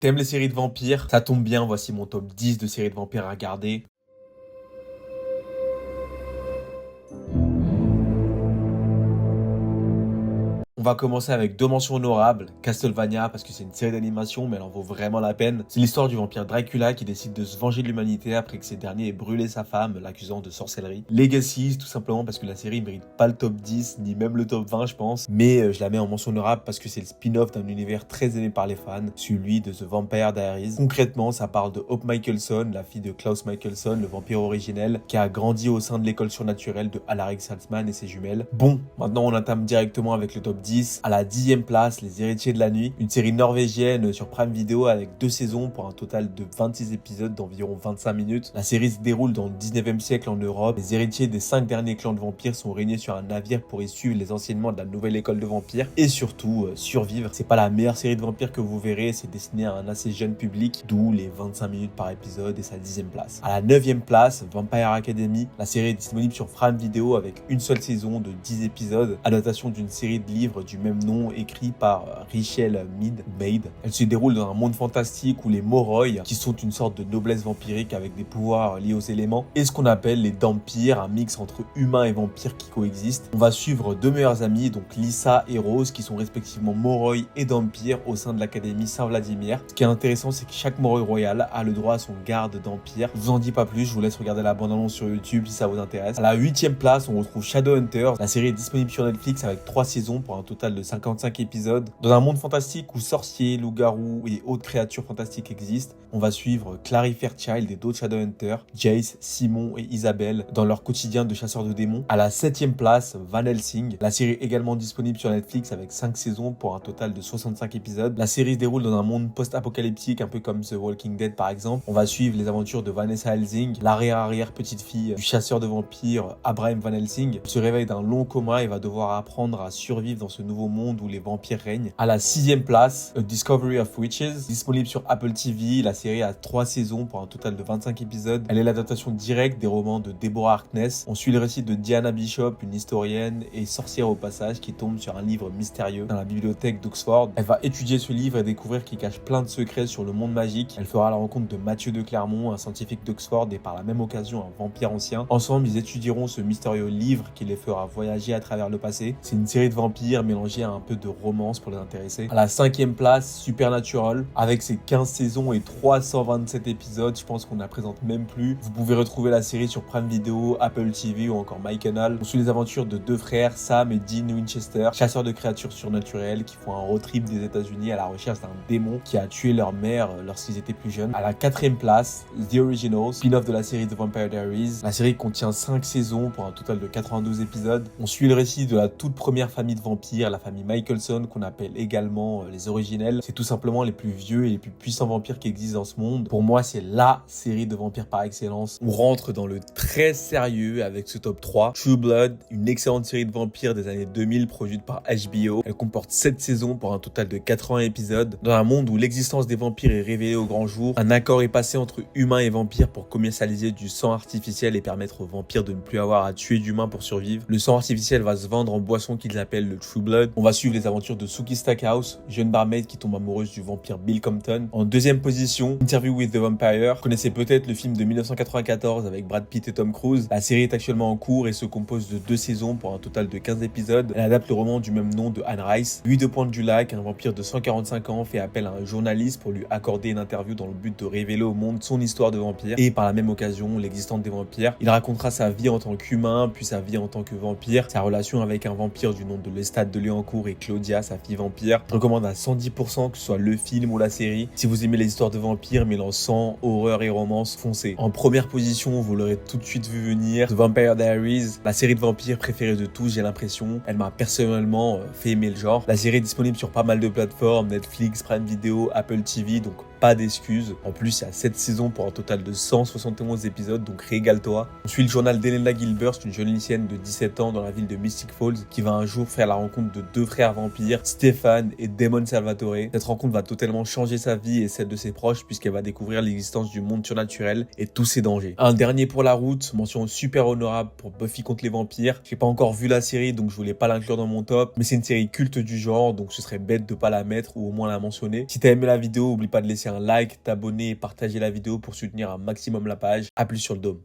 T'aimes les séries de vampires? Ça tombe bien, voici mon top 10 de séries de vampires à regarder. On va commencer avec deux mentions honorables. Castlevania, parce que c'est une série d'animation, mais elle en vaut vraiment la peine. C'est l'histoire du vampire Dracula qui décide de se venger de l'humanité après que ces derniers aient brûlé sa femme, l'accusant de sorcellerie. Legacy, tout simplement parce que la série ne mérite pas le top 10, ni même le top 20, je pense. Mais je la mets en mention honorable parce que c'est le spin-off d'un univers très aimé par les fans, celui de The Vampire Diaries. Concrètement, ça parle de Hope Mikaelson, la fille de Klaus Mikaelson, le vampire originel, qui a grandi au sein de l'école surnaturelle de Alaric Saltzman et ses jumelles. Bon, maintenant on entame directement avec le top 10. À la 10e place, Les Héritiers de la Nuit, une série norvégienne sur Prime Video avec 2 saisons pour un total de 26 épisodes d'environ 25 minutes. La série se déroule dans le 19e siècle en Europe. Les héritiers des 5 derniers clans de vampires sont réunis sur un navire pour y suivre les enseignements de la nouvelle école de vampires et surtout survivre. C'est pas la meilleure série de vampires que vous verrez, c'est destiné à un assez jeune public, d'où les 25 minutes par épisode et sa 10e place. À la 9e place, Vampire Academy, la série est disponible sur Prime Video avec une seule saison de 10 épisodes, adaptation d'une série de livres du même nom écrit par Richelle Mead. Elle se déroule dans un monde fantastique où les Moroi, qui sont une sorte de noblesse vampirique avec des pouvoirs liés aux éléments, et ce qu'on appelle les Dampires, un mix entre humains et vampires qui coexistent. On va suivre deux meilleures amies, donc Lisa et Rose, qui sont respectivement Moroi et Dampires au sein de l'académie Saint-Vladimir. Ce qui est intéressant, c'est que chaque Moroi royal a le droit à son garde Dampire. Je vous en dis pas plus, je vous laisse regarder la bande-annonce sur YouTube si ça vous intéresse. À la 8e place, on retrouve Shadowhunters. La série est disponible sur Netflix avec 3 saisons pour un total de 55 épisodes. Dans un monde fantastique où sorciers, loups-garous et autres créatures fantastiques existent, on va suivre Clary Fairchild et d'autres Shadowhunters, Jace, Simon et Isabelle, dans leur quotidien de chasseurs de démons. À la 7e place, Van Helsing. La série est également disponible sur Netflix avec 5 saisons pour un total de 65 épisodes. La série se déroule dans un monde post-apocalyptique, un peu comme The Walking Dead par exemple. On va suivre les aventures de Vanessa Helsing, l'arrière-arrière petite-fille du chasseur de vampires Abraham Van Helsing. Elle se réveille d'un long coma et va devoir apprendre à survivre dans ce nouveau monde où les vampires règnent. À la 6e place, A Discovery of Witches, disponible sur Apple TV. La série a 3 saisons pour un total de 25 épisodes. Elle est l'adaptation directe des romans de Deborah Harkness. On suit le récit de Diana Bishop, une historienne et sorcière au passage qui tombe sur un livre mystérieux dans la bibliothèque d'Oxford. Elle va étudier ce livre et découvrir qu'il cache plein de secrets sur le monde magique. Elle fera la rencontre de Mathieu de Clermont, un scientifique d'Oxford et par la même occasion un vampire ancien. Ensemble, ils étudieront ce mystérieux livre qui les fera voyager à travers le passé. C'est une série de vampires mélangée à un peu de romance pour les intéresser. À la 5e place, Supernatural, avec ses 15 saisons et 327 épisodes, je pense qu'on ne la présente même plus. Vous pouvez retrouver la série sur Prime Video, Apple TV ou encore MyCanal. On suit les aventures de deux frères, Sam et Dean Winchester, chasseurs de créatures surnaturelles qui font un road trip des États-Unis à la recherche d'un démon qui a tué leur mère lorsqu'ils étaient plus jeunes. À la 4e place, The Originals, spin-off de la série The Vampire Diaries. La série contient 5 saisons pour un total de 92 épisodes. On suit le récit de la toute première famille de vampires, la famille Mikaelson, qu'on appelle également les originels. C'est tout simplement les plus vieux et les plus puissants vampires qui existent dans ce monde. Pour moi, c'est la série de vampires par excellence. On rentre dans le très sérieux avec ce top 3. True Blood, une excellente série de vampires des années 2000 produite par HBO. Elle comporte 7 saisons pour un total de 80 épisodes. Dans un monde où l'existence des vampires est révélée au grand jour, un accord est passé entre humains et vampires pour commercialiser du sang artificiel et permettre aux vampires de ne plus avoir à tuer d'humains pour survivre. Le sang artificiel va se vendre en boisson qu'ils appellent le True Blood. On va suivre les aventures de Sookie Stackhouse, jeune barmaid qui tombe amoureuse du vampire Bill Compton. En 2e position, Interview with the Vampire. Vous connaissez peut-être le film de 1994 avec Brad Pitt et Tom Cruise. La série est actuellement en cours et se compose de 2 saisons pour un total de 15 épisodes. Elle adapte le roman du même nom de Anne Rice. Louis de Pointe-du-Lac, un vampire de 145 ans, fait appel à un journaliste pour lui accorder une interview dans le but de révéler au monde son histoire de vampire et par la même occasion l'existence des vampires. Il racontera sa vie en tant qu'humain, puis sa vie en tant que vampire, sa relation avec un vampire du nom de Lestat de Léancourt et Claudia, sa fille vampire. Je recommande à 110% que ce soit le film ou la série. Si vous aimez les histoires de vampires mêlant sang, horreur et romance, foncez. En première position, vous l'aurez tout de suite vu venir, The Vampire Diaries, la série de vampires préférée de tous, j'ai l'impression. Elle m'a personnellement fait aimer le genre. La série est disponible sur pas mal de plateformes, Netflix, Prime Video, Apple TV, donc pas d'excuses. En plus, il y a 7 saisons pour un total de 171 épisodes, donc régale-toi. On suit le journal d'Elena Gilbert, une jeune lycéenne de 17 ans dans la ville de Mystic Falls, qui va un jour faire la rencontre de 2 frères vampires, Stéphane et Damon Salvatore. Cette rencontre va totalement changer sa vie et celle de ses proches, puisqu'elle va découvrir l'existence du monde surnaturel et tous ses dangers. Un dernier pour la route, mention super honorable pour Buffy contre les vampires. J'ai pas encore vu la série, donc je voulais pas l'inclure dans mon top, mais c'est une série culte du genre, donc ce serait bête de pas la mettre ou au moins la mentionner. Si t'as aimé la vidéo, oublie pas de laisser un like, t'abonner et partager la vidéo pour soutenir un maximum la page. A plus sur le dôme.